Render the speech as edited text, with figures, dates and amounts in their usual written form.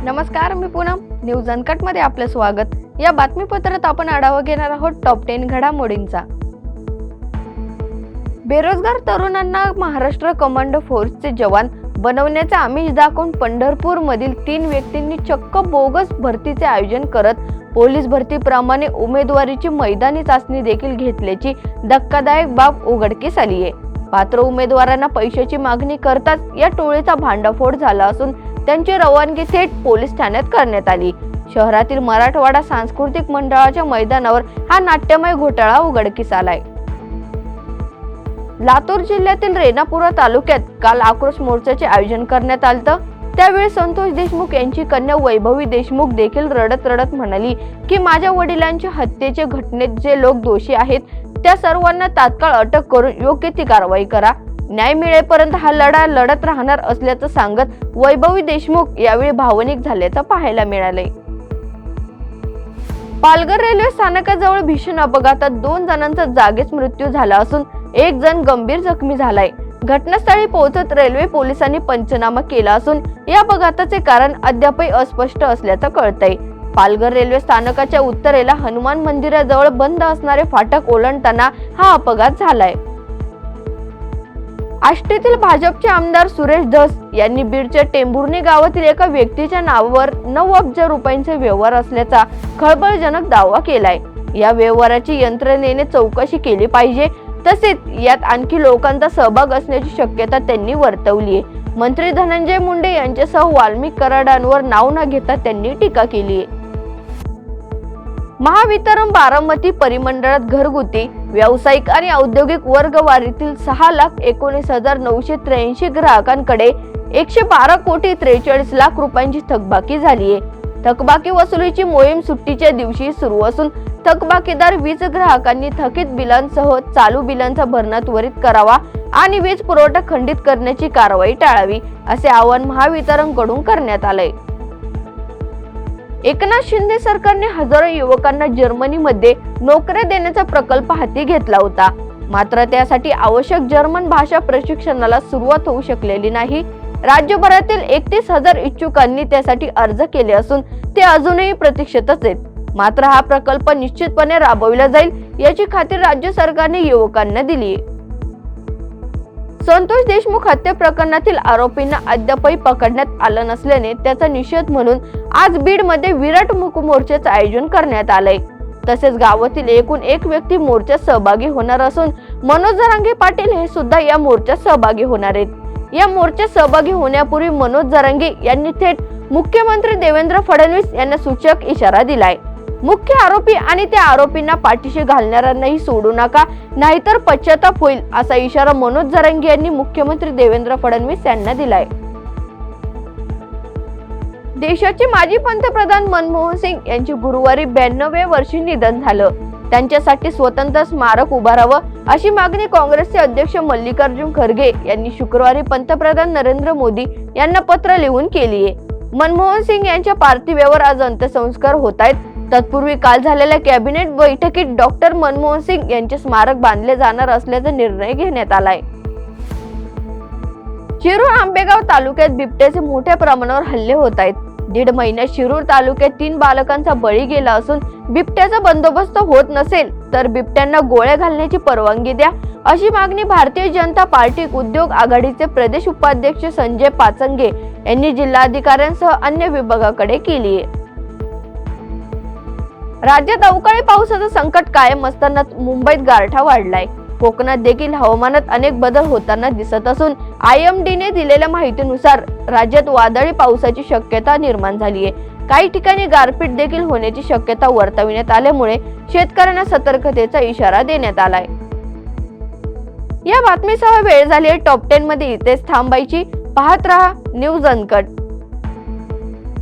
नमस्कार, मी Poonam. News uncut मध्ये आपलं स्वागत. या बातमीपत्रात आपण आढावा घेणार आहोत टॉप 10 घडामोडींचा. बेरोजगार तरुणांना महाराष्ट्र कमांडो फोर्सचे जवान बनवण्याचा आमिष दाखवून पंढरपूर मधील 3 व्यक्तींनी चक्क बोगस भरतीचे आयोजन करत पोलीस भरतीप्रमाणे उमेदवारीची मैदानी चाचणी देखील घेतल्याची धक्कादायक बाब उघडकीस आली आहे. पात्र उमेदवारांना पैशाची मागणी करताच या टोळीचा भांडाफोड झाला असून त्यांची रवानगी थेट पोलीस ठाण्यात करण्यात आली. शहरातील मराठवाडा सांस्कृतिक मंडळाच्या मैदानावर हा नाट्यमय घोटाळा उघडकीस आलाय. लातूर जिल्ह्यातील रेणापुरा तालुक्यात काल आक्रोश मोर्चाचे आयोजन करण्यात आलं. त्यावेळी संतोष देशमुख यांची कन्या वैभवी देशमुख देखील रडत रडत म्हणाली की माझ्या वडिलांच्या हत्येच्या घटनेत जे लोक दोषी आहेत त्या सर्वांना तात्काळ अटक करून योग्य ती कारवाई करा. न्याय मिळेपर्यंत हा लढा लढत राहणार असल्याचं सांगत वैभवी देशमुख यावेळी भावनिक झाल्याचं पाहायला मिळालंय. पालघर रेल्वे स्थानकाजवळ भीषण अपघातात 2 जणांचा जागीच मृत्यू झाला असून 1 जण गंभीर जखमी झालाय. घटनास्थळी पोहोचत रेल्वे पोलिसांनी पंचनामा केला असून या अपघाताचे कारण अद्यापही अस्पष्ट असल्याचं कळतंय. पालघर रेल्वे स्थानकाच्या उत्तरेला हनुमान मंदिराजवळ बंद असणारे फाटक ओलांडताना हा अपघात झालाय. आष्टीतील भाजपचे आमदार सुरेश धस यांनी बीडच्या टेंभुर्णी गावातील एका व्यक्तीच्या नावावर 9 अब्ज रुपयांचे व्यवहार असल्याचा खळबळजनक दावा केलाय. या व्यवहाराची यंत्रणेने चौकशी केली पाहिजे, तसेच यात आणखी लोकांचा सहभाग असण्याची शक्यता त्यांनी वर्तवली आहे. मंत्री धनंजय मुंडे यांच्यासह वाल्मिक कराडांवर नाव न घेता त्यांनी टीका केली आहे. महावितरण बारामती परिमंडळात घरगुती, व्यावसायिक आणि औद्योगिक वर्गवारीतील 6,19,983 ग्राहकांकडे 112 कोटी 43 लाख रुपयांची थकबाकी झाली आहे. थकबाकी वसुलीची मोहीम सुट्टीच्या दिवशी सुरू असून थकबाकीदार वीज ग्राहकांनी थकीत बिलांसह चालू बिलांचा भरणा त्वरित करावा आणि वीज पुरवठा खंडित करण्याची कारवाई टाळावी असे आवाहन महावितरणकडून करण्यात आलंय. एकनाथ शिंदे सरकारने हजारो युवकांना जर्मनीमध्ये नोकऱ्या देण्याचा प्रकल्प हाती घेतला होता. मात्र त्यासाठी आवश्यक जर्मन भाषा प्रशिक्षणाला सुरुवात होऊ शकलेली नाही. राज्यभरातील 31,000 इच्छुकांनी त्यासाठी अर्ज केले असून ते अजूनही प्रतीक्षेतच आहेत. मात्र हा प्रकल्प निश्चितपणे राबविला जाईल याची खात्री राज्य सरकारने युवकांना दिली आहे. संतोष देशमुख हत्या प्रकरणातील आरोपींना अद्यापही पकडण्यात आलं नसल्याने त्याचा निषेध म्हणून आज बीड मध्ये विराट मूक मोर्चाचे आयोजन करण्यात आलंय. तसेच गावातील एकूण 1 व्यक्ती मोर्चात सहभागी होणार असून मनोज जरांगे पाटील हे सुद्धा या मोर्चात सहभागी होणार आहेत. या मोर्चात सहभागी होण्यापूर्वी मनोज जरांगे यांनी थेट मुख्यमंत्री देवेंद्र फडणवीस यांना सूचक इशारा दिलाय. मुख्य आरोपी आणि त्या आरोपींना पाठीशी घालणाऱ्यांनाही सोडू नका, नाहीतर पश्चाताप होईल असा इशारा मनोज जरांगे यांनी मुख्यमंत्री देवेंद्र फडणवीस यांना दिलाय. देशाचे माजी पंतप्रधान मनमोहन सिंग यांचे गुरुवारी 92व्या वर्षी निधन झालं. त्यांच्यासाठी स्वतंत्र स्मारक उभारावं अशी मागणी काँग्रेसचे अध्यक्ष मल्लिकार्जुन खरगे यांनी शुक्रवारी पंतप्रधान नरेंद्र मोदी यांना पत्र लिहून केली आहे. मनमोहन सिंग यांच्या पार्थिवावर आज अंत्यसंस्कार होत आहेत. तत्पूर्वी काल झालेल्या कॅबिनेट बैठकीत डॉक्टर मनमोहन सिंग यांचे स्मारक बांधले जाणार असल्याचा निर्णय घेण्यात आलाय. शिरूर आंबेगाव तालुक्यात बिबट्याचे मोठ्या प्रमाणावर हल्ले होत आहेत. 1.5 महिन्यात शिरूर तालुक्यात 3 बालकांचा बळी गेला असून बिबट्याचा बंदोबस्त होत नसेल तर बिबट्यांना गोळ्या घालण्याची परवानगी द्या अशी मागणी भारतीय जनता पार्टी उद्योग आघाडीचे प्रदेश उपाध्यक्ष संजय पाचंगे यांनी जिल्हाधिकाऱ्यांसह अन्य विभागाकडे केली आहे. राज्यात अवकाळी पावसाचं संकट कायम असताना मुंबईत गारठा वाढलाय. कोकणात देखील हवामानात अनेक बदल होताना दिसत असून IMD ने दिलेल्या माहितीनुसार राज्यात वादळी पावसाची शक्यता निर्माण झाली आहे. काही ठिकाणी गारपीट देखील होण्याची शक्यता वर्तविण्यात आल्यामुळे शेतकऱ्यांना सतर्कतेचा इशारा देण्यात आलाय. या बातमीसह वेळ झाली आहे टॉप 10 मध्ये इथेच थांबायची. पाहत रहा न्यूज अनकट.